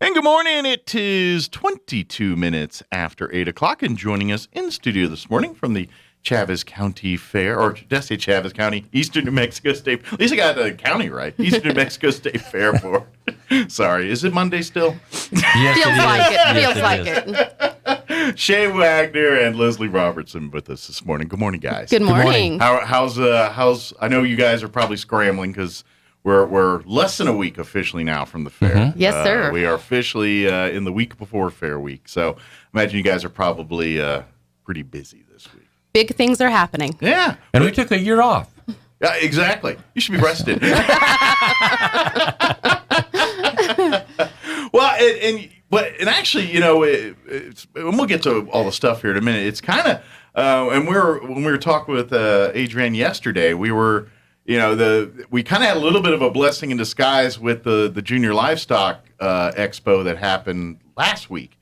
And good morning. It is 22 minutes after 8 o'clock, and joining us in studio this morning from the Chavez County Fair, or did I say Chavez County? Eastern New Mexico State. At least I got the county right. Eastern New Mexico State Fair for. Sorry, is it Monday still? Yes, Feels like it. Shay, Wagner, and Leslie Robertson with us this morning. Good morning, guys. Good morning. How's I know you guys are probably scrambling because we're less than a week officially now from the fair. Mm-hmm. Yes, sir. We are officially in the week before Fair Week. So imagine you guys are probably pretty busy this week. Big things are happening. Yeah. And we took a year off. Yeah, exactly. You should be rested. Well, and actually, you know, and we'll get to all the stuff here in a minute. It's kind of, and when we were talking with Adrienne yesterday, we were, you know, we kind of had a little bit of a blessing in disguise with the Junior Livestock Expo that happened last week.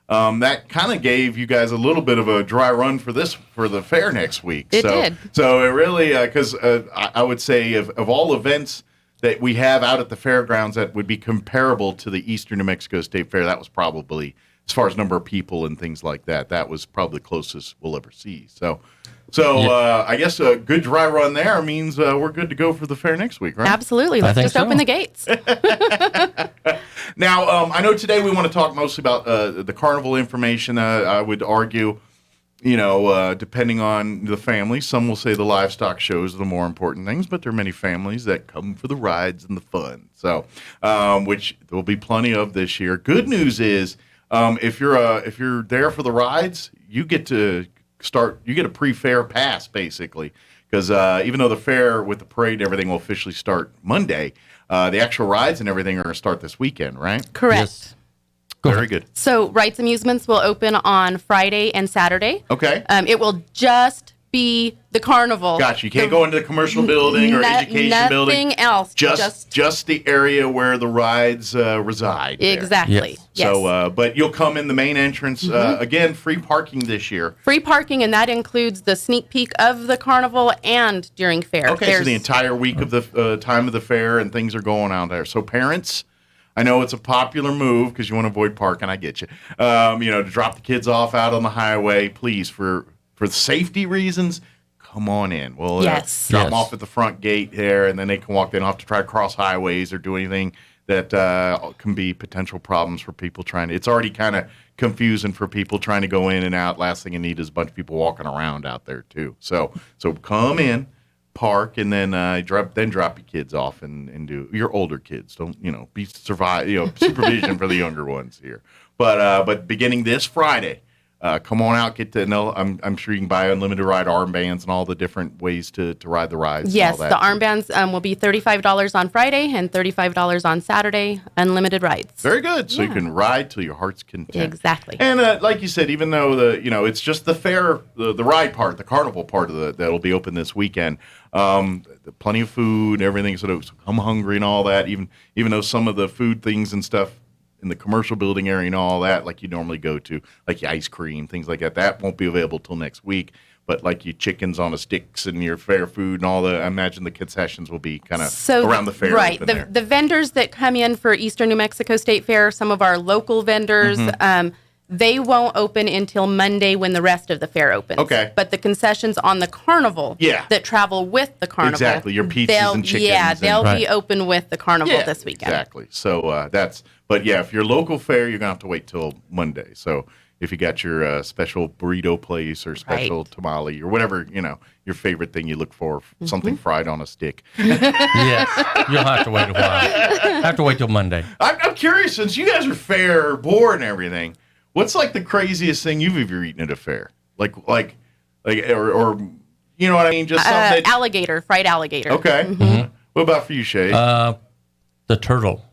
That kind of gave you guys a little bit of a dry run for the fair next week. It did. So it really, because I would say of all events that we have out at the fairgrounds that would be comparable to the Eastern New Mexico State Fair, that was probably, as far as number of people and things like that, that was probably the closest we'll ever see. So I guess a good dry run there means we're good to go for the fair next week, right? Absolutely. Let's just open the gates. Now, I know today we want to talk mostly about the carnival information. I would argue, you know, depending on the family, some will say the livestock shows are the more important things, but there are many families that come for the rides and the fun. So, which there will be plenty of this year. Good news is, if you're there for the rides, you get a pre-fair pass basically, because even though the fair with the parade and everything will officially start Monday, the actual rides and everything are going to start this weekend, right? Correct. Yes. Very good. So Rides Amusements will open on Friday and Saturday. Okay. It will just be the carnival. Gotcha. You can't go into the commercial building or education building. Nothing else. Just the area where the rides reside. There. Exactly. Yes. So, but you'll come in the main entrance. Again, free parking this year. Free parking, and that includes the sneak peek of the carnival and during fair. Okay, so the entire week of the time of the fair and things are going out there. So parents, I know it's a popular move because you want to avoid parking. I get you. You know, to drop the kids off out on the highway, please, for safety reasons, come on in. We'll drop them off at the front gate there, and then they can walk. They don't have to try to cross highways or do anything that can be potential problems for people trying to. It's already kind of confusing for people trying to go in and out. Last thing you need is a bunch of people walking around out there too. So come in, park, and then drop your kids off and do your older kids. Don't supervision for the younger ones here. But beginning this Friday. Come on out, get to know. I'm sure you can buy unlimited ride armbands and all the different ways to ride the rides. Yes, and all the that. armbands will be $35 on Friday and $35 on Saturday. Unlimited rides. Very good. So you can ride till your heart's content. Exactly. And like you said, even though it's just the fair, the ride part, the carnival part of that'll be open this weekend. Plenty of food, everything. So come hungry and all that. Even though some of the food things and stuff in the commercial building area and all that, like you normally go to, like your ice cream, things like that won't be available till next week. But like your chickens on the sticks and your fair food and all I imagine the concessions will be kind of around the fair. Right. The vendors that come in for Eastern New Mexico State Fair, some of our local vendors, they won't open until Monday when the rest of the fair opens. Okay. But the concessions on the carnival that travel with the carnival. Exactly. Your pizzas and chickens. Yeah, they'll be open with the carnival this weekend. Exactly. So but yeah, if you're local fair, you're going to have to wait till Monday. So if you got your special burrito place or special tamale or whatever, your favorite thing you look for, something fried on a stick. Yes, you'll have to wait a while. Have to wait till Monday. I'm curious, since you guys are fair board and everything, what's like the craziest thing you've ever eaten at a fair? Like or you know what I mean? Just something. Fried alligator. Okay. Mm-hmm. What about for you, Shay? The turtle.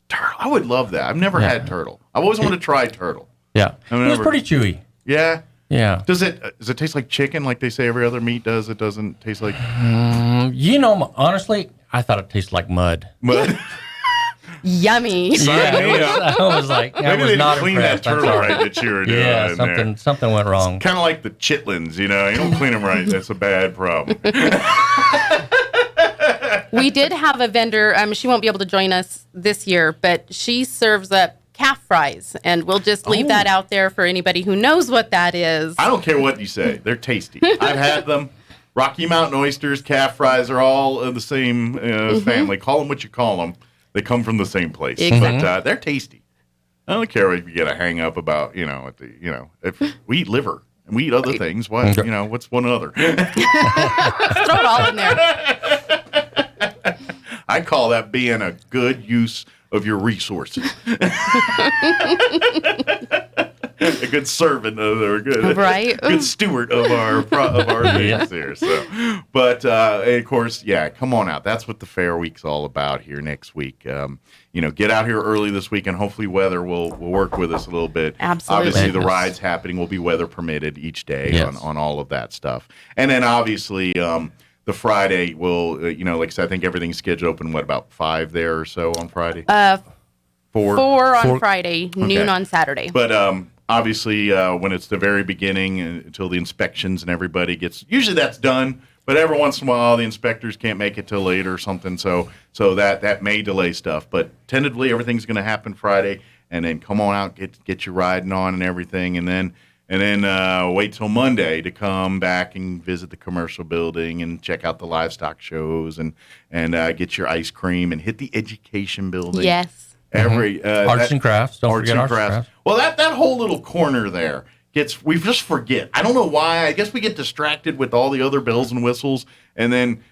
Turtle. I would love that. I've never had turtle. I've always wanted to try turtle. Yeah. It was pretty chewy. Yeah. Yeah. Does it taste like chicken like they say every other meat does? It doesn't taste like... honestly, I thought it tasted like mud. Mud? Yummy. Yeah, I was like, I was not clean impressed. that turtle right that you were doing. Yeah, something went wrong. Kind of like the chitlins, you don't clean them right. That's a bad problem. We did have a vendor. She won't be able to join us this year, but she serves up calf fries, and we'll just leave that out there for anybody who knows what that is. I don't care what you say. They're tasty. I've had them. Rocky Mountain oysters, calf fries are all of the same family. Call them what you call them. They come from the same place. Exactly. But they're tasty. I don't care if you get a hang up about, if we eat liver and we eat other things. What, what's one other? Throw it all in there. I call that being a good use of your resources. A good servant or a good steward of our things here. So, but of course, come on out. That's what the fair week's all about here next week. Get out here early this week, and hopefully weather will work with us a little bit. Absolutely. Obviously, the rides happening will be weather permitted each day on all of that stuff, and then obviously. The Friday will, like I said, I think everything's scheduled open, about 5 there or so on Friday? 4 on Friday, noon on Saturday. But obviously, when it's the very beginning until the inspections and everybody usually that's done. But every once in a while, the inspectors can't make it till late or something. So that may delay stuff. But tentatively, everything's going to happen Friday. And then come on out, get your riding on and everything. And then wait till Monday to come back and visit the commercial building and check out the livestock shows and get your ice cream and hit the education building. Yes. Arts and crafts. Don't forget arts and crafts. Well, that whole little corner there we just forget. I don't know why. I guess we get distracted with all the other bells and whistles, and then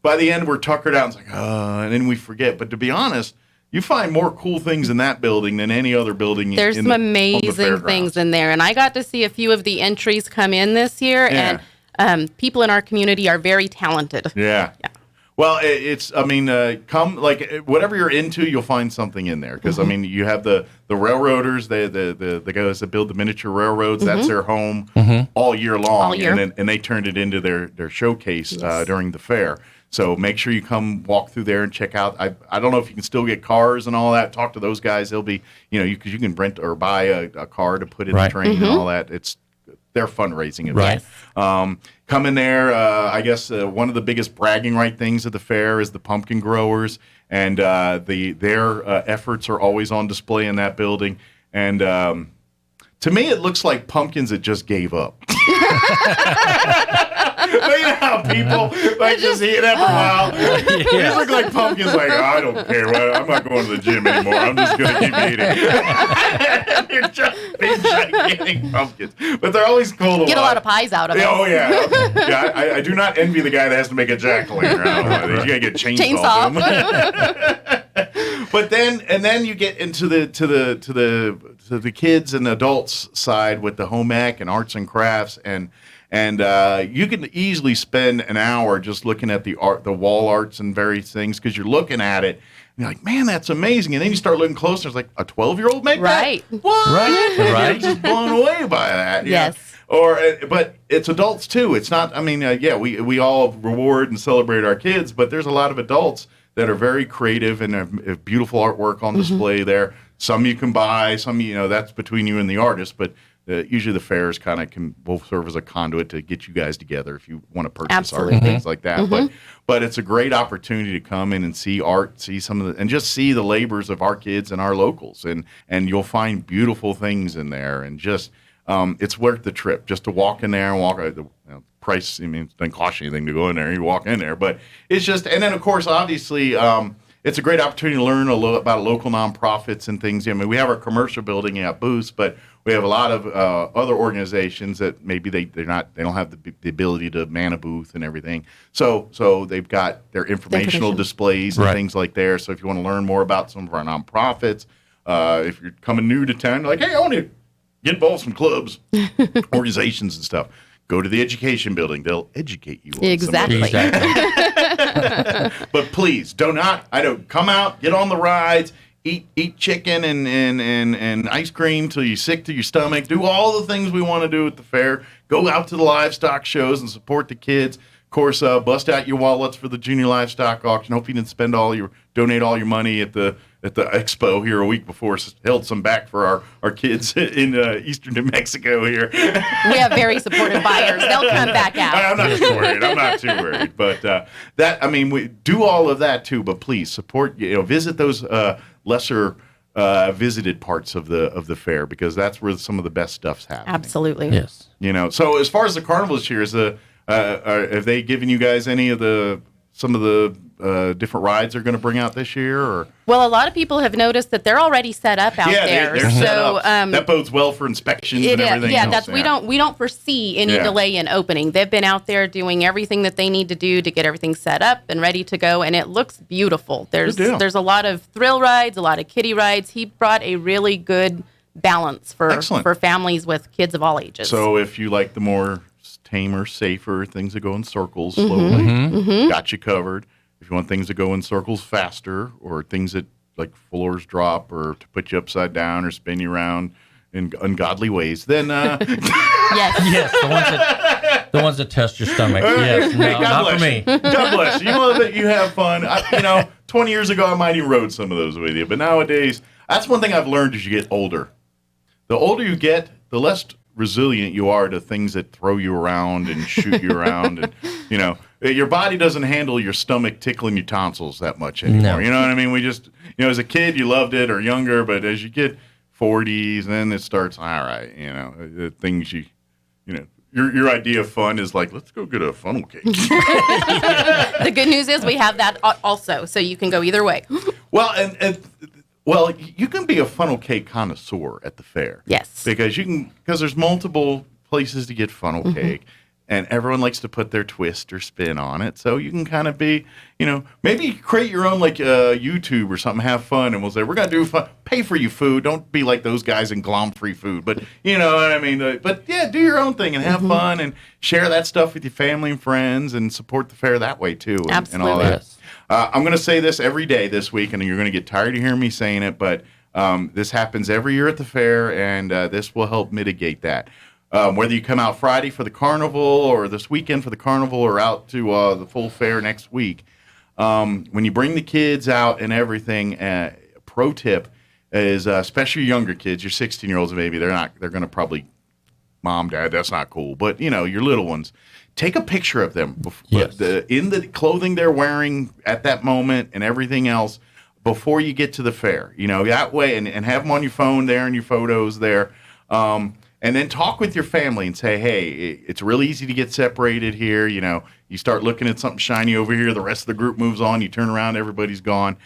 by the end we're tuckered out. It's like, and then we forget. But to be honest, you find more cool things in that building than any other building. There's some amazing things in there, and I got to see a few of the entries come in this year, and people in our community are very talented. Yeah. Well, come whatever you're into, you'll find something in there because you have the railroaders, the guys that build the miniature railroads. That's their home all year long, all year. And they turned it into their showcase during the fair. So make sure you come walk through there and check out. I don't know if you can still get cars and all that. Talk to those guys. They'll be because you can rent or buy a car to put in the train and all that. It's their fundraising event. Right. Come in there. I guess one of the biggest bragging right things at the fair is the pumpkin growers, and their efforts are always on display in that building. And to me, it looks like pumpkins that just gave up. You know how people just eat after a while. These look like pumpkins. I don't care. I'm not going to the gym anymore. I'm just going to keep eating. They're just big, gigantic pumpkins, but they're always cool to get watch. A lot of pies out of it. Oh yeah. I do not envy the guy that has to make a jack-o'-lantern. You got to get chainsaw. But then you get into the kids and adults side with the home ec and arts and crafts and you can easily spend an hour just looking at the wall arts and various things because you're looking at it and you're like, man, that's amazing. And then you start looking closer. It's like a 12-year-old make that? What? Right. You're just blown away by that. Yes. But it's adults too. It's not. We all reward and celebrate our kids, but there's a lot of adults that are very creative and have beautiful artwork on display there. Some you can buy. Some that's between you and the artist, but. Usually the fairs will serve as a conduit to get you guys together if you want to purchase art and things like that. But it's a great opportunity to come in and see art, see some of and just see the labors of our kids and our locals, and you'll find beautiful things in there, and just it's worth the trip just to walk in there and walk. Price, it doesn't cost you anything to go in there. You walk in there, but it's just, and then of course, obviously. It's a great opportunity to learn about local nonprofits and things. We have our commercial building at booths, but we have a lot of other organizations that maybe they don't have the ability to man a booth and everything. So they've got their informational displays and things like there. So if you want to learn more about some of our nonprofits, if you're coming new to town, like, hey, I want to get involved in some clubs, organizations and stuff. Go to the education building. They'll educate you. Exactly. But please, come out, get on the rides, eat chicken and ice cream till you're sick to your stomach. Do all the things we want to do at the fair. Go out to the livestock shows and support the kids. Of course, bust out your wallets for the junior livestock auction. Hope you didn't donate all your money at the expo here a week before. Held some back for our kids in eastern New Mexico here. We have very supportive buyers. They'll come back out. I'm not too worried. But we do all of that too. But please support. Visit those lesser visited parts of the fair, because that's where some of the best stuff's happening. Absolutely. Yes. So as far as the carnival this year, have they given you guys any of some of the different rides they're going to bring out this year? Or Well, a lot of people have noticed that they're already set up out there. They're set so up. That bodes well for inspections and everything. Yeah, else. we don't foresee any delay in opening. They've been out there doing everything that they need to do to get everything set up and ready to go, and it looks beautiful. There's a lot of thrill rides, a lot of kiddie rides. He brought a really good balance for families with kids of all ages. So if you like the more tamer, safer things that go in circles slowly, got you covered. If you want things that go in circles faster, or things that like floors drop, or to put you upside down or spin you around in ungodly ways, then yes, the ones that test your stomach. Yes, no, God not bless for me. you. God bless you. You know that you have fun. 20 years ago I might even rode some of those with you, but nowadays that's one thing I've learned as you get older. The older you get, the less resilient you are to things that throw you around and shoot you around, and your body doesn't handle your stomach tickling your tonsils that much anymore. No. You know what I mean? We just, as a kid you loved it, or younger, but as you get 40s, then it starts, all right, things your idea of fun is like, let's go get a funnel cake. The good news is we have that also, so you can go either way. Well, you can be a funnel cake connoisseur at the fair. Yes. Because there's multiple places to get funnel cake, and everyone likes to put their twist or spin on it. So you can kind of be, maybe create your own YouTube or something, have fun, and we'll say, we're going to do fun, pay for you food. Don't be like those guys in glom free food, but you know what I mean? But yeah, do your own thing and have fun and share that stuff with your family and friends, and support the fair that way too. And all that. Yes. I'm going to say this every day this week, and you're going to get tired of hearing me saying it, but this happens every year at the fair, and this will help mitigate that. Whether you come out Friday for the carnival, or this weekend for the carnival, or out to the full fair next week, when you bring the kids out and everything, pro tip is, especially younger kids, your 16-year-olds maybe, they're going to probably, Mom, Dad, that's not cool. But, your little ones, take a picture of them in the clothing they're wearing at that moment and everything else before you get to the fair. That way, and have them on your phone there and your photos there. And then talk with your family and say, hey, it's really easy to get separated here. You start looking at something shiny over here, the rest of the group moves on, you turn around, everybody's gone.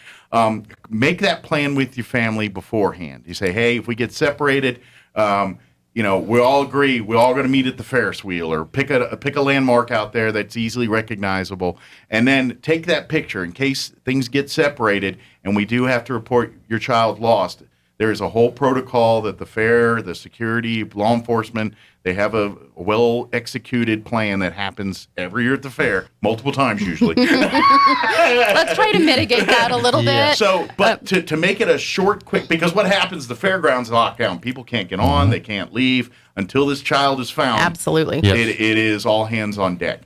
Make that plan with your family beforehand. You say, hey, if we get separated, we all agree we're all going to meet at the Ferris wheel, or pick a landmark out there that's easily recognizable, and then take that picture in case things get separated and we do have to report your child lost. There's a whole protocol that the fair, the security, law enforcement, they have a well-executed plan that happens every year at the fair, multiple times usually. Let's try to mitigate that a little bit. So, but to make it a short, quick, because what happens, the fairgrounds lock down. People can't get on, they can't leave until this child is found. Absolutely. Yes. It is all hands on deck.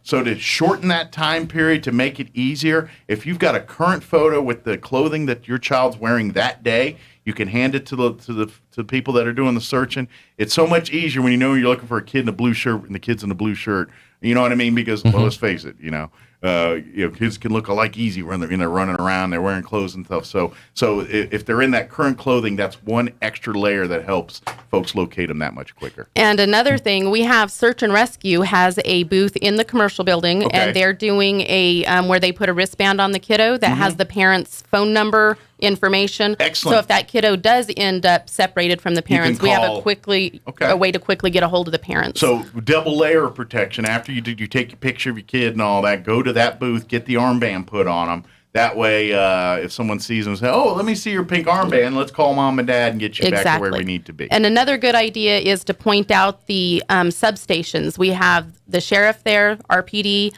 So to shorten that time period, to make it easier, if you've got a current photo with the clothing that your child's wearing that day, you can hand it to the people that are doing the searching. It's so much easier when you're looking for a kid in a blue shirt and the kid's in a blue shirt. You know what I mean? Because well, let's face it, kids can look alike easy when they're running around, they're wearing clothes and stuff. So if they're in that current clothing, that's one extra layer that helps folks locate them that much quicker. And another thing, we have Search and Rescue has a booth in the commercial building, and they're doing a where they put a wristband on the kiddo that has the parent's phone number information. Excellent. So if that kiddo does end up separated from the parents, we have a way to quickly get a hold of the parents. So double layer of protection. After you take a picture of your kid and all that, go to that booth, get the armband put on them. That way, if someone sees them, say, oh, let me see your pink armband. Let's call Mom and Dad and get you back to where we need to be. And another good idea is to point out the substations. We have the sheriff there, RPD,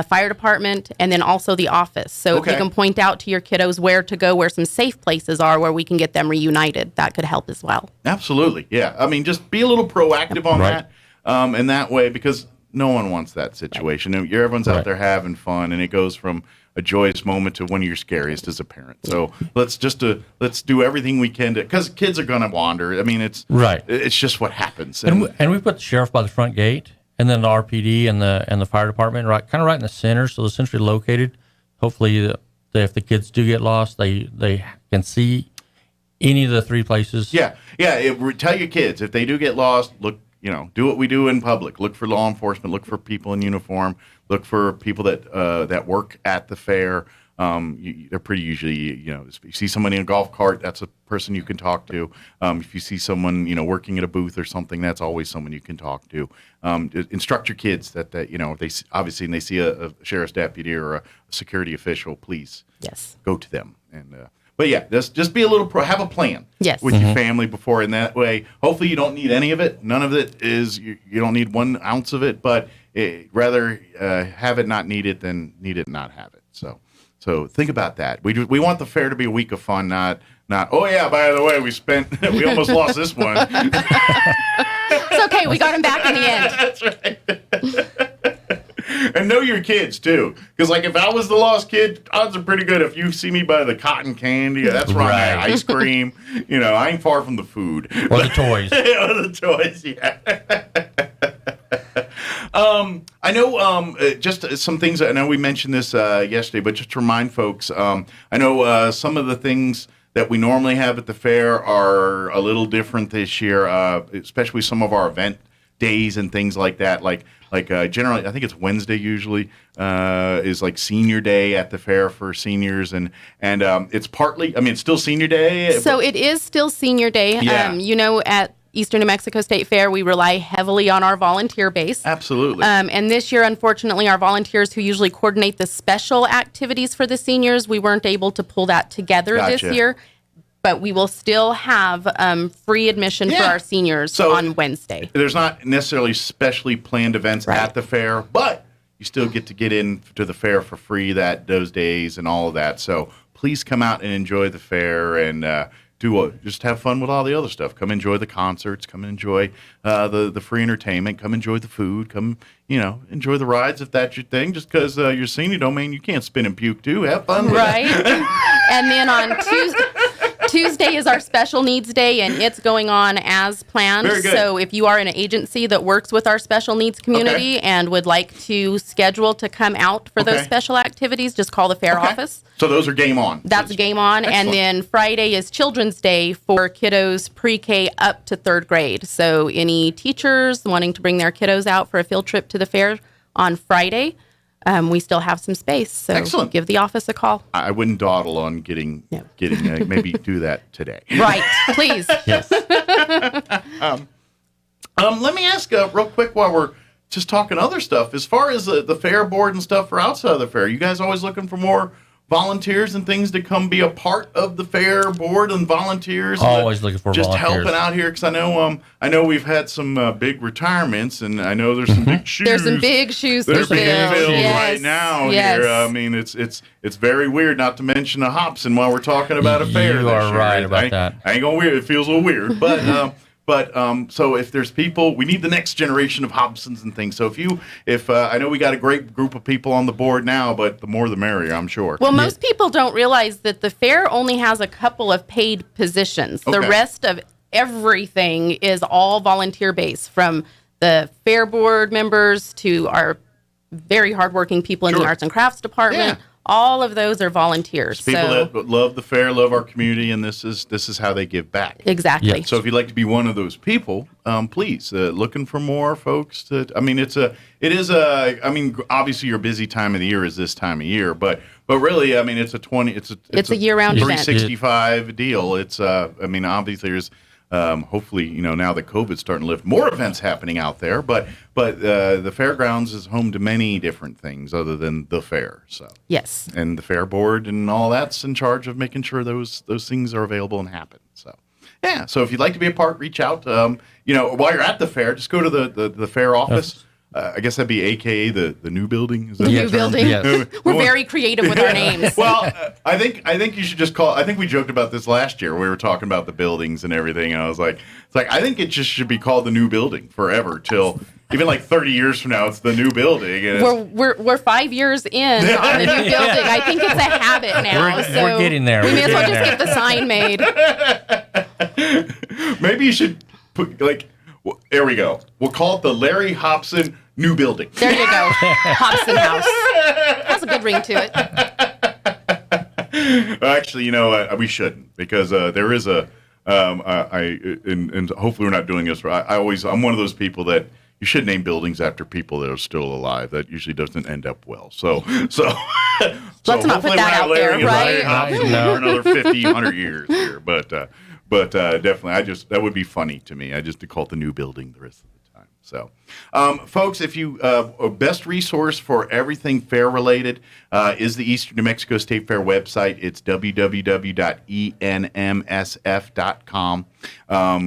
fire department, and then also the office. So if you can point out to your kiddos where to go, where some safe places are, where we can get them reunited, that could help as well. Absolutely. Yeah. I mean, just be a little proactive on that. And that way, because no one wants that situation. Everyone's out there having fun, and it goes from a joyous moment to one of your scariest as a parent. So let's do everything we can to, because kids are going to wander. I mean, it's just what happens. And we put the sheriff by the front gate, and then the RPD and the fire department right in the center, so they're centrally located. Hopefully, if the kids do get lost, they can see Any of the three places? Yeah. Tell your kids if they do get lost, look, do what we do in public. Look for law enforcement. Look for people in uniform. Look for people that work at the fair. They're pretty usually, if you see somebody in a golf cart, that's a person you can talk to. If you see someone, working at a booth or something, that's always someone you can talk to. Instruct your kids that if they obviously and they see a sheriff's deputy or a security official, please go to them. And but yeah, just be a little have a plan with your family before, and that way, hopefully you don't need any of it. None of it is you don't need 1 ounce of it, but rather have it not need it than need it not have it. So think about that. We want the fair to be a week of fun, not. Oh yeah, by the way, we almost lost this one. It's okay, we got him back in the end. That's right. And know your kids too, because if I was the lost kid, odds are pretty good. If you see me by the cotton candy, that's right, ice cream. I ain't far from the food or the toys. Or the toys, yeah. I know just some things. I know we mentioned this yesterday, but just to remind folks, I know some of the things that we normally have at the fair are a little different this year, especially some of our event days and things like that. Like generally, I think it's Wednesday usually is like senior day at the fair for seniors, and it's partly. I mean, it's still senior day. So it is still senior day. Yeah. At Eastern New Mexico State Fair, we rely heavily on our volunteer base. Absolutely. And this year, unfortunately, our volunteers who usually coordinate the special activities for the seniors, we weren't able to pull that together this year. But we will still have free admission for our seniors on Wednesday. There's not necessarily specially planned events at the fair, but you still get to get into the fair for free those days and all of that. So please come out and enjoy the fair and just have fun with all the other stuff. Come enjoy the concerts. Come enjoy the free entertainment. Come enjoy the food. Come, enjoy the rides if that's your thing. Just because you're senior don't mean you can't spin and puke too. Have fun with it. And then on Tuesday is our special needs day, and it's going on as planned. Very good. So if you are an agency that works with our special needs community and would like to schedule to come out for those special activities, just call the fair office. So those are game on. That's game on. Excellent. And then Friday is Children's Day for kiddos pre-K up to 3rd grade. So any teachers wanting to bring their kiddos out for a field trip to the fair on Friday, we still have some space. So Excellent. Give the office a call. I wouldn't dawdle on getting maybe do that today. Right. Please. Yes. Let me ask real quick while we're just talking other stuff. As far as the fair board and stuff for outside of the fair, you guys always looking for more volunteers and things to come be a part of the fair board and volunteers? Always looking for just volunteers. Helping out here, because I know we've had some big retirements, and I know there's some big shoes. There's some big shoes to fill. Filled right now here. I mean, it's very weird, not to mention a Hobson while we're talking about a fair. You are right about that. I ain't gonna weird. It feels a little weird, but. So if there's people, we need the next generation of Hobsons and things. So if I know we got a great group of people on the board now, but the more the merrier, I'm sure. Well, most people don't realize that the fair only has a couple of paid positions. Okay. The rest of everything is all volunteer based, from the fair board members to our very hardworking people in the arts and crafts department. Yeah. All of those are volunteers. People that love the fair, love our community, and this is how they give back. Exactly. Yeah. So if you'd like to be one of those people, please looking for more folks. Obviously your busy time of the year is this time of year, but really, I mean, it's a year-round event. 365 deal. It's obviously there's. Hopefully, now that COVID's starting to lift, more events happening out there. But the fairgrounds is home to many different things other than the fair. So yes, and the fair board and all that's in charge of making sure those things are available and happen. So yeah. So if you'd like to be a part, reach out. While you're at the fair, just go to the fair office. I guess that'd be AKA the new building. Is that new building. Yes. We're very creative with our names. Well, I think you should just call. I think we joked about this last year. We were talking about the buildings and everything, and I was like, I think it just should be called the new building forever till even like 30 years from now. It's the new building. And we're 5 years in on the new building. I think it's a habit now. We're getting there. We may as well just get the sign made. Maybe you should put there we go. We'll call it the Larry Hobson New Building. There you go. Hobson House. Has a good ring to it. Actually, we shouldn't, because there is a and hopefully we're not doing this. I'm one of those people that you should name buildings after people that are still alive. That usually doesn't end up well. So let's not put that out there, right? For another 50, 100 years here, but definitely, that would be funny to me. I just call it the new building the rest of the time. So, folks, if you best resource for everything fair related is the Eastern New Mexico State Fair website. It's www.enmsf.com.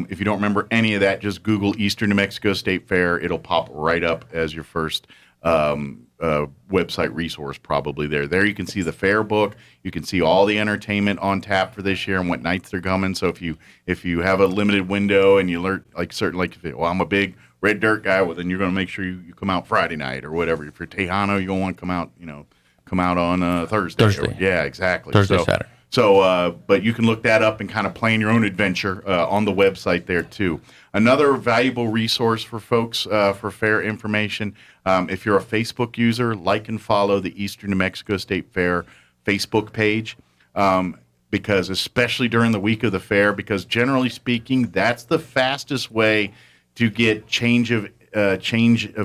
If you don't remember any of that, just Google Eastern New Mexico State Fair. It'll pop right up as your first website resource probably there. There you can see the fair book. You can see all the entertainment on tap for this year and what nights they're coming. So if you have a limited window and you learn I'm a big red dirt guy, well then you're going to make sure you come out Friday night or whatever. If you're Tejano, you don't want to come out on Thursday. Yeah, exactly. Saturday. So, but you can look that up and kind of plan your own adventure on the website there too. Another valuable resource for folks for fair information. If you're a Facebook user, like and follow the Eastern New Mexico State Fair Facebook page, because especially during the week of the fair, because generally speaking, that's the fastest way to get change of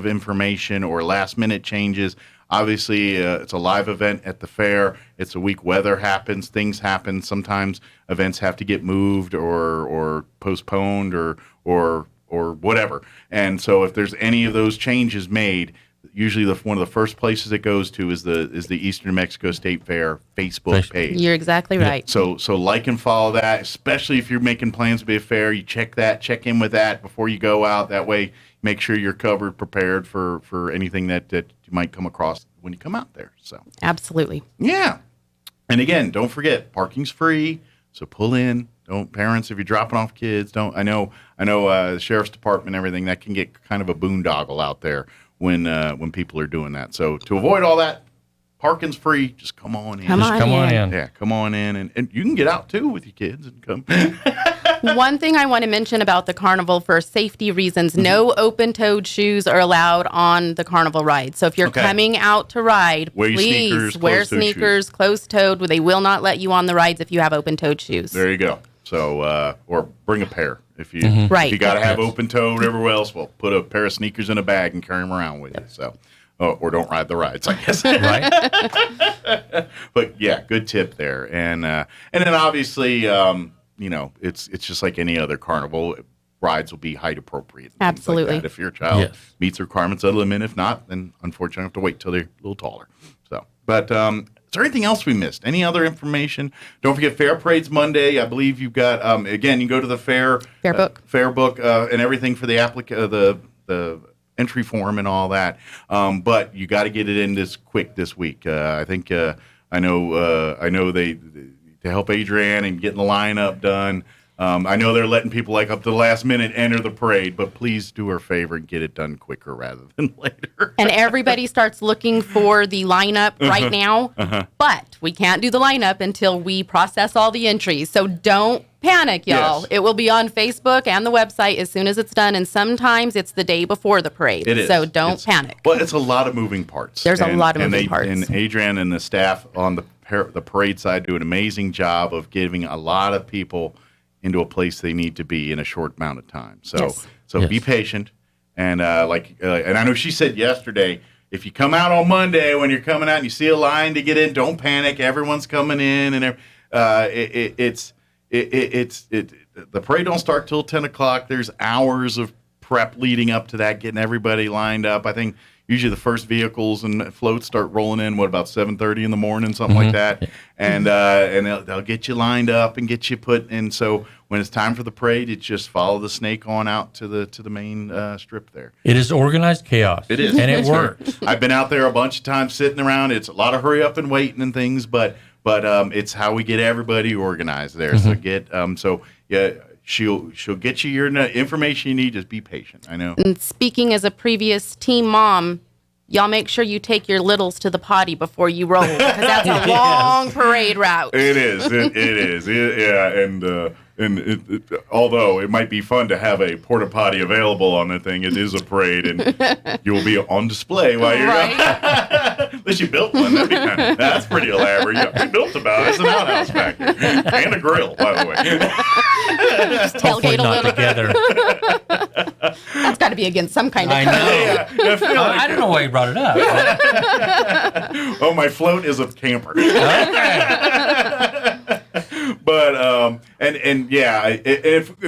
information or last minute changes. Obviously, it's a live event at the fair. It's a week. Weather happens. Things happen. Sometimes events have to get moved or postponed or whatever. And so if there's any of those changes made, usually one of the first places it goes to is the Eastern New Mexico State Fair Facebook page. You're exactly right. So like and follow that, especially if you're making plans to be a fair. You check in with that before you go out. That way, make sure you're covered, prepared for anything that you might come across when you come out there. So absolutely. Yeah. And again, don't forget, parking's free, so pull in. Parents, if you're dropping off kids, I know the sheriff's department and everything, that can get kind of a boondoggle out there when people are doing that. So to avoid all that, parking's free. Just come on in. Come on in. Yeah, come on in, and you can get out too with your kids and come. One thing I want to mention about the carnival for safety reasons, no open-toed shoes are allowed on the carnival ride. So if you're coming out to ride, please wear sneakers, closed-toed. They will not let you on the rides if you have open-toed shoes. There you go. So, or bring a pair. If you Right. if you got to have open-toed everywhere else, well, put a pair of sneakers in a bag and carry them around with you. So, or don't ride the rides, I guess. Right. But yeah, good tip there. And then obviously, it's just like any other carnival. Rides will be height appropriate. Absolutely. Like that. If your child meets the requirements of the limit, if not, then unfortunately have to wait till they're a little taller. So, but is there anything else we missed? Any other information? Don't forget Fair Parade's Monday. I believe you've got again. You go to the fair book, and everything for the entry form and all that. But you got to get it in this week. I think I know they to help Adrienne and getting the lineup done. I know they're letting people up to the last minute enter the parade, but please do her a favor and get it done quicker rather than later. And everybody starts looking for the lineup right now, but we can't do the lineup until we process all the entries. So don't panic, y'all. Yes. It will be on Facebook and the website as soon as it's done, and sometimes it's the day before the parade. It is. So don't panic. Well, it's a lot of moving parts. There's a lot of moving parts. And Adrienne and the staff on the parade side do an amazing job of giving a lot of people into a place they need to be in a short amount of time. So be patient. And and I know she said yesterday, if you come out on Monday when you're coming out and you see a line to get in, don't panic. Everyone's coming in, and the parade don't start till 10 o'clock. There's hours of prep leading up to that, getting everybody lined up. I think usually the first vehicles and floats start rolling in, about 7:30 in the morning, something like that. And they'll get you lined up and get you put in. So when it's time for the parade, it's just follow the snake on out to the main strip there. It is organized chaos. It is. And it works. I've been out there a bunch of times sitting around. It's a lot of hurry up and waiting and things, but it's how we get everybody organized there. So she'll get you your information you need. Just be patient. I know. And speaking as a previous teen mom, y'all make sure you take your littles to the potty before you roll, because that's a long parade route. It is. It is. Yeah. And although it might be fun to have a porta potty available on the thing, it is a parade, and you'll be on display while you're unless you built one. That's pretty elaborate. Yeah, we built about it. It's an outhouse back here and a grill, by the way. Tailgate a little together. That's got to be against some kind of code. I don't know why you brought it up. Oh, my float is a camper. But of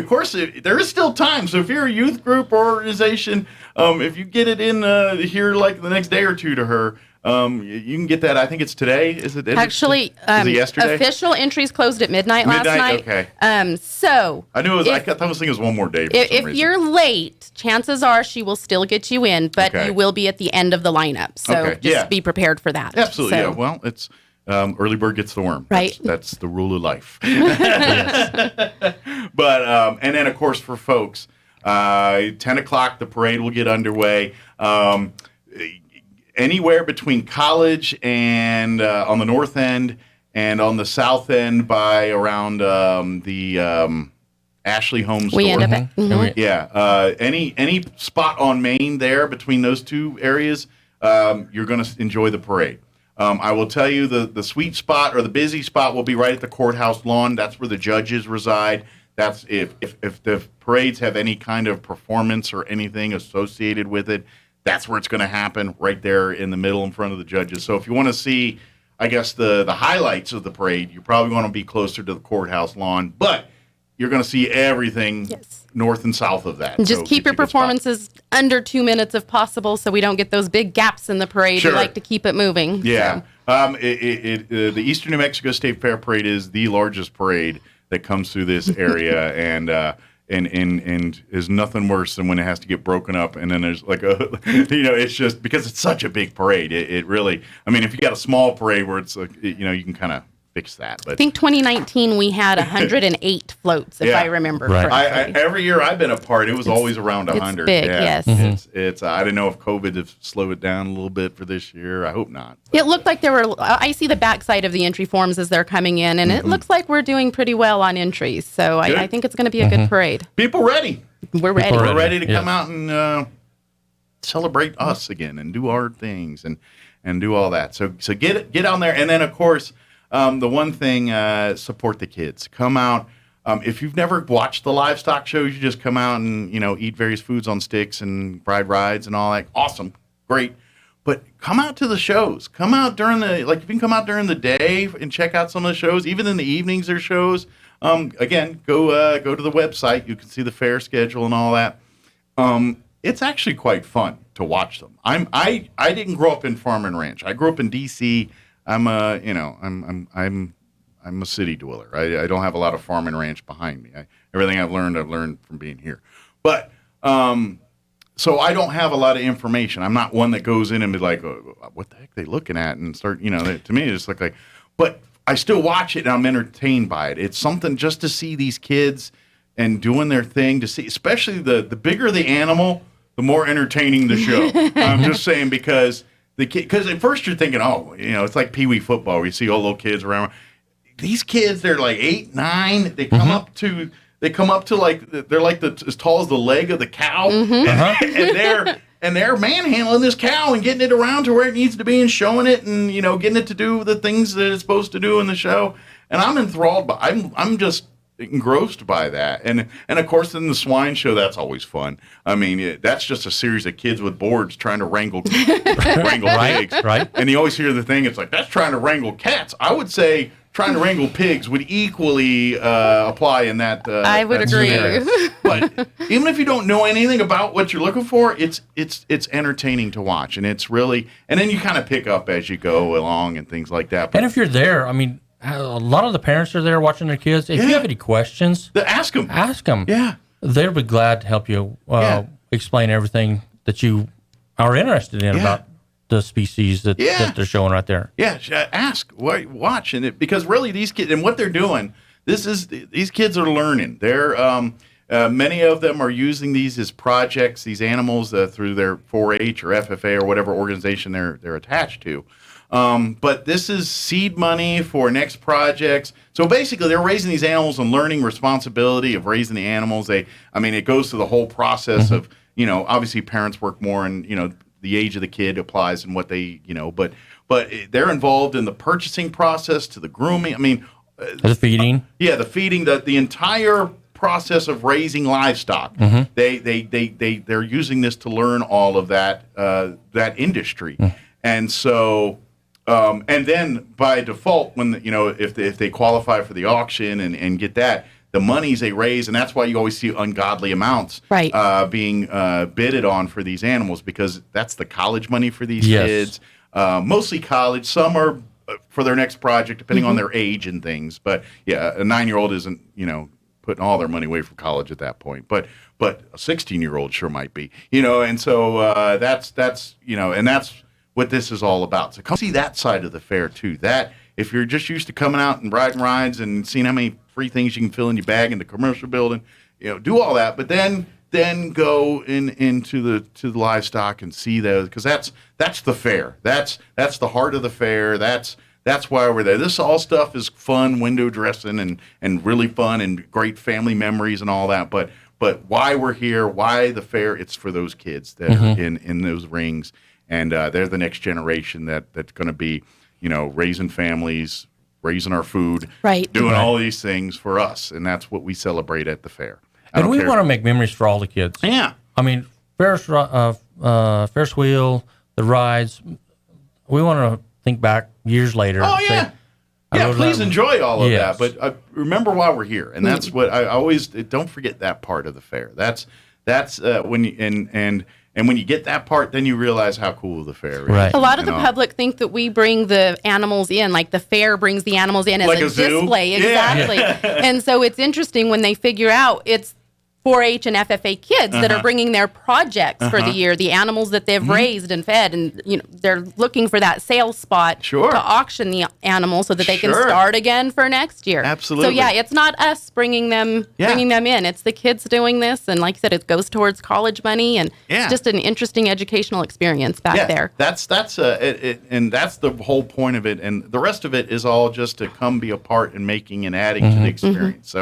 course there is still time. So if you're a youth group or organization, if you get it in here like the next day or two to her, you can get that. I think it's today. Is it actually? Is it yesterday? Official entries closed at midnight last night. Okay. So I knew it was. I was thinking it was one more day. If you're late, chances are she will still get you in, but you will be at the end of the lineup. So just be prepared for that. Absolutely. So. Yeah. Well, it's. Early bird gets the worm. Right. That's the rule of life. But, and then, of course, for folks, 10 o'clock, the parade will get underway. Anywhere between College and on the north end and on the south end by around the Ashley Home store. We end up at, Yeah. Any spot on Main there between those two areas, you're going to enjoy the parade. I will tell you the sweet spot or the busy spot will be right at the courthouse lawn. That's where the judges reside. That's if the parades have any kind of performance or anything associated with it, that's where it's going to happen, right there in the middle in front of the judges. So if you want to see, I guess, the highlights of the parade, you probably want to be closer to the courthouse lawn. But you're going to see everything north and south of that. And just keep your performances under 2 minutes if possible, so we don't get those big gaps in the parade. Sure. We like to keep it moving. Yeah. So. The Eastern New Mexico State Fair Parade is the largest parade that comes through this area, and is nothing worse than when it has to get broken up, and then there's like it's just because it's such a big parade. It really, I mean, if you got a small parade where it's like, you can kind of fix that. But I think 2019 we had 108 floats, if I remember correctly. Every year I've been a part, it was always around 100. It's big, yes. It's I don't know if COVID has slowed it down a little bit for this year. I hope not. It looked like there were. I see the backside of the entry forms as they're coming in, and it looks like we're doing pretty well on entries. So I think it's going to be a good parade. People ready? We're ready. We're ready to come out and celebrate us again and do our things and do all that. So get on there, and then of course. The one thing, support the kids. Come out. If you've never watched the livestock shows, you just come out and, eat various foods on sticks and ride rides and all that. Awesome. Great. But come out to the shows. Come out during you can come out during the day and check out some of the shows. Even in the evenings, there's shows. Again, go to the website. You can see the fair schedule and all that. It's actually quite fun to watch them. I didn't grow up in farm and ranch. I grew up in D.C. I'm a city dweller. I don't have a lot of farm and ranch behind me. Everything I've learned from being here. But so I don't have a lot of information. I'm not one that goes in and be like, oh, what the heck are they looking at? And start, to me, it's like, but I still watch it and I'm entertained by it. It's something just to see these kids and doing their thing, to see, especially the bigger the animal, the more entertaining the show. I'm just saying because at first you're thinking, it's like Pee Wee football where you see all little kids around. These kids, they're like 8, 9. They come up to like they're like as tall as the leg of the cow, and they're manhandling this cow and getting it around to where it needs to be and showing it and getting it to do the things that it's supposed to do in the show. And I'm enthralled by. I'm just engrossed by that. And of course in the swine show, that's always fun. I mean, that's just a series of kids with boards trying to wrangle pigs, right? And you always hear the thing, it's like, that's trying to wrangle cats. I would say trying to wrangle pigs would equally apply in that I would agree. But even if you don't know anything about what you're looking for, it's entertaining to watch, and it's really, and then you kind of pick up as you go along and things like that. But, and if you're there, I mean, a lot of the parents are there watching their kids. If you have any questions, ask them. Yeah. They'll be glad to help you explain everything that you are interested in about the species that they're showing right there. Yeah, ask, watch, and because really these kids and what they're doing, these kids are learning. They're many of them are using these as projects, these animals through their 4-H or FFA or whatever organization they're attached to. But this is seed money for next projects. So basically, they're raising these animals and learning responsibility of raising the animals. It goes through the whole process of, obviously parents work more and, the age of the kid applies and what they, but they're involved in the purchasing process to the grooming. The feeding. The feeding, the entire process of raising livestock. They're using this to learn all of that industry. And so, and then by default, when if they qualify for the auction and get that, the monies they raise, and that's why you always see ungodly amounts being bidded on for these animals, because that's the college money for these kids. Mostly college. Some are for their next project, depending on their age and things. But yeah, a 9-year-old isn't putting all their money away from college at that point. But a 16-year-old sure might be. And so that's and that's what this is all about. So come see that side of the fair too. That if you're just used to coming out and riding rides and seeing how many free things you can fill in your bag in the commercial building, do all that, but then go into the livestock and see those, because that's the fair. That's the heart of the fair. That's why we're there. This all stuff is fun, window dressing and really fun and great family memories and all that. But why we're here, why the fair? It's for those kids that are in those rings, and they're the next generation that's going to be raising families, raising our food, doing all these things for us, and that's what we celebrate at the fair. And we want to make memories for all the kids. Yeah. Ferris wheel, the rides, we want to think back years later. Oh, yeah. Please enjoy all of that. But remember why we're here. And that's what I always, don't forget that part of the fair. That's when you, and when you get that part, then you realize how cool the fair is. Right. A lot of the public think that we bring the animals in, like the fair brings the animals in as like a display. Exactly. And so it's interesting when they figure out it's 4-H and FFA kids that are bringing their projects for the year, the animals that they've raised and fed, and they're looking for that sales spot to auction the animals so that they can start again for next year. Absolutely. So it's not us bringing them in; it's the kids doing this, and like you said, it goes towards college money, and it's just an interesting educational experience back there. That's and that's the whole point of it, and the rest of it is all just to come be a part in making and adding to the experience.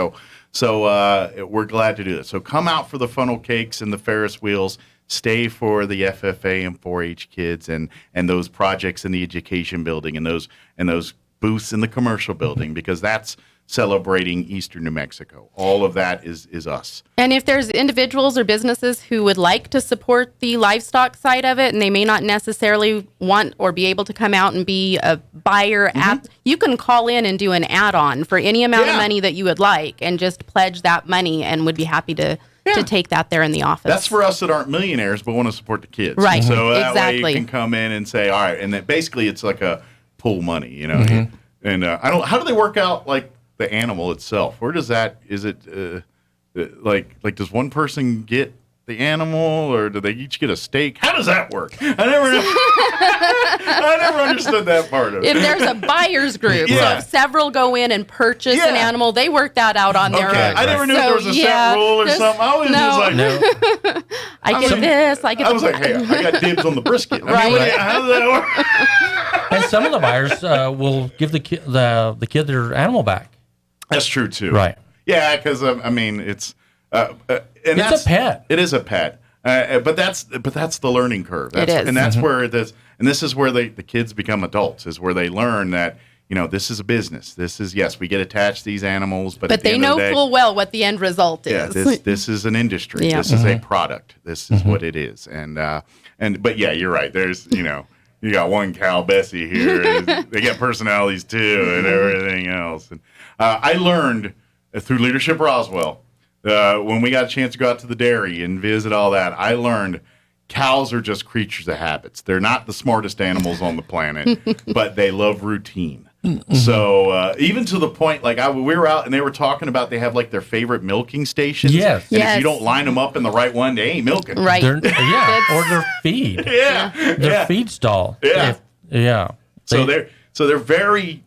So we're glad to do that. So come out for the funnel cakes and the Ferris wheels. Stay for the FFA and 4-H kids and those projects in the education building and those booths in the commercial building, because that's celebrating Eastern New Mexico. All of that is us. And if there's individuals or businesses who would like to support the livestock side of it, and they may not necessarily want or be able to come out and be a buyer you can call in and do an add-on for any amount of money that you would like, and just pledge that money, and would be happy to take that there in the office. That's for us that aren't millionaires but want to support the kids. Right. So that way you can come in and say, all right, and then basically it's like a pool money, And how do they work out like the animal itself? Where does that, is it like does one person get the animal, or do they each get a stake? How does that work? I never understood that part of it. If there's a buyer's group, so if several go in and purchase an animal, they work that out on their own. I never knew there was a set rule or something. I was just like, I get this. I get. I was like, hey, I got dibs on the brisket. How does that work? And some of the buyers will give the kid their animal back. That's true too. Right. Yeah, because it's it's a pet. It is a pet, but that's the learning curve. It is, and that's where this is where the kids become adults. Is where they learn that this is a business. This is, yes, we get attached to these animals, but they know full well what the end result is. Yeah, this is an industry. This is a product. This is what it is. But yeah, you're right. There's you got one cow, Bessie here. And they got personalities too, and everything else. And I learned through Leadership Roswell, when we got a chance to go out to the dairy and visit all that, I learned cows are just creatures of habits. They're not the smartest animals on the planet, but they love routine. So even to the point, like we were out and they were talking about they have like their favorite milking stations. Yes. And if you don't line them up in the right one, they ain't milking. Right. Or their feed. Their feed stall. So they're very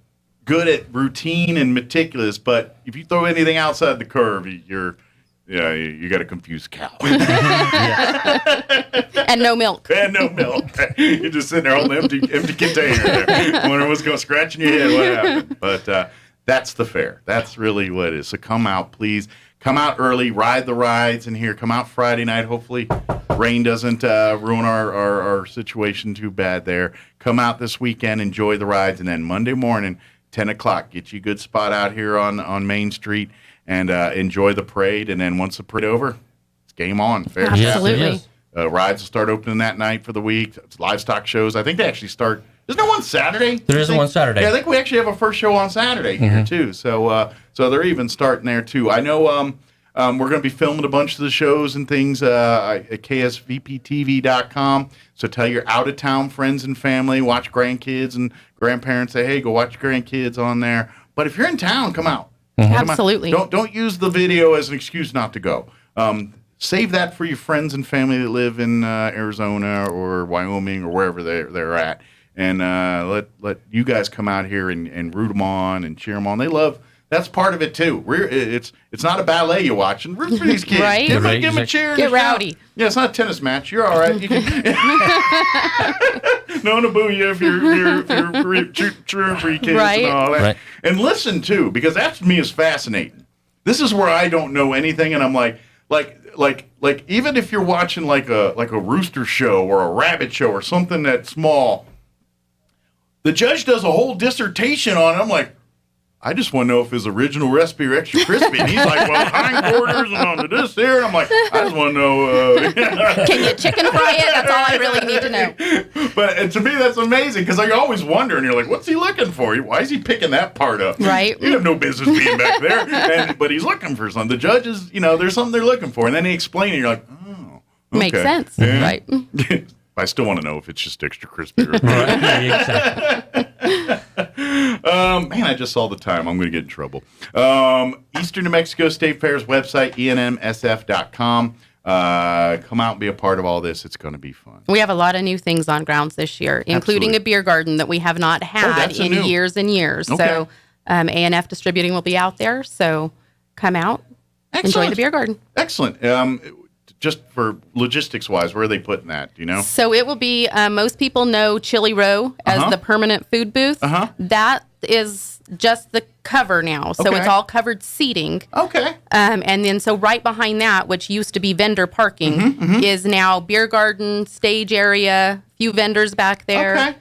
good at routine and meticulous, but if you throw anything outside the curve, Yeah, you got a confused cow. And no milk. And no milk. You're just sitting there holding empty container there. Wondering what's going scratching your head. What happened? But that's the fair. That's really what it is. So come out, please. Come out early. Ride the rides in here. Come out Friday night. Hopefully rain doesn't ruin our situation too bad there. Come out this weekend. Enjoy the rides. And then Monday morning, 10 o'clock, get you a good spot out here on Main Street. And enjoy the parade, and then once the parade over, it's game on. Fair. Absolutely. Rides will start opening that night for the week. It's livestock shows. I think they actually start. Isn't there one Saturday? There is one Saturday. Yeah, I think we actually have a first show on Saturday here too. So they're even starting there too. I know we're going to be filming a bunch of the shows and things at ksvptv.com. So tell your out of town friends and family, watch grandkids and grandparents. Say, hey, go watch your grandkids on there. But if you're in town, come out. Absolutely. Don't use the video as an excuse not to go. Save that for your friends and family that live in Arizona or Wyoming or wherever they're at, and let you guys come out here and root them on and cheer them on. They love. That's part of it too. It's not a ballet you're watching. Root for these kids. Right? Give them a cheer. Get rowdy. Yeah, it's not a tennis match. You're all right. You can no one to boo you if you're cheering for your kids Right. and all that. Right. And listen too, because that to me is fascinating. This is where I don't know anything, and I'm like even if you're watching like a rooster show or a rabbit show or something that's small, the judge does a whole dissertation on it. I'm like, I just want to know if his original recipe are extra crispy. And he's like, well, hindquarters and onto this here. And I'm like, I just want to know. Can you chicken fry it? That's all I really need to know. But and to me, that's amazing because I always wonder, and you're like, what's he looking for? Why is he picking that part up? Right. You have no business being back there. But he's looking for something. The judges, there's something they're looking for. And then they explain it. You're like, oh. Okay. Makes sense. Yeah. Right. I still want to know if it's just extra crispy. Or Right. Yeah, exactly. Man, I just saw the time. I'm going to get in trouble. Eastern New Mexico State Fair's website, enmsf.com. Come out and be a part of all this. It's going to be fun. We have a lot of new things on grounds this year, including a beer garden that we have not had in years and years. Okay. So A&F Distributing will be out there. So come out, enjoy the beer garden. Excellent. Just for logistics-wise, where are they putting that? Do you know? So it will be, most people know Chili Row as the permanent food booth. That is just the cover now. So it's all covered seating. Okay. And then so right behind that, which used to be vendor parking, is now beer garden, stage area, few vendors back there. Okay.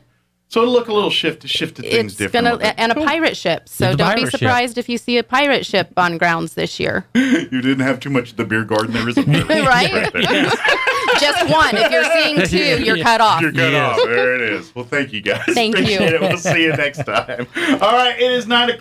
So it'll look a little shifted things different. And a pirate ship. So don't be surprised if you see a pirate ship on grounds this year. You didn't have too much at the beer garden. There is a pirate right? Just one. If you're seeing two, you're cut off. You're cut off. There it is. Well, thank you guys. Thank you. Appreciate it. We'll see you next time. All right. It is 9 o'clock.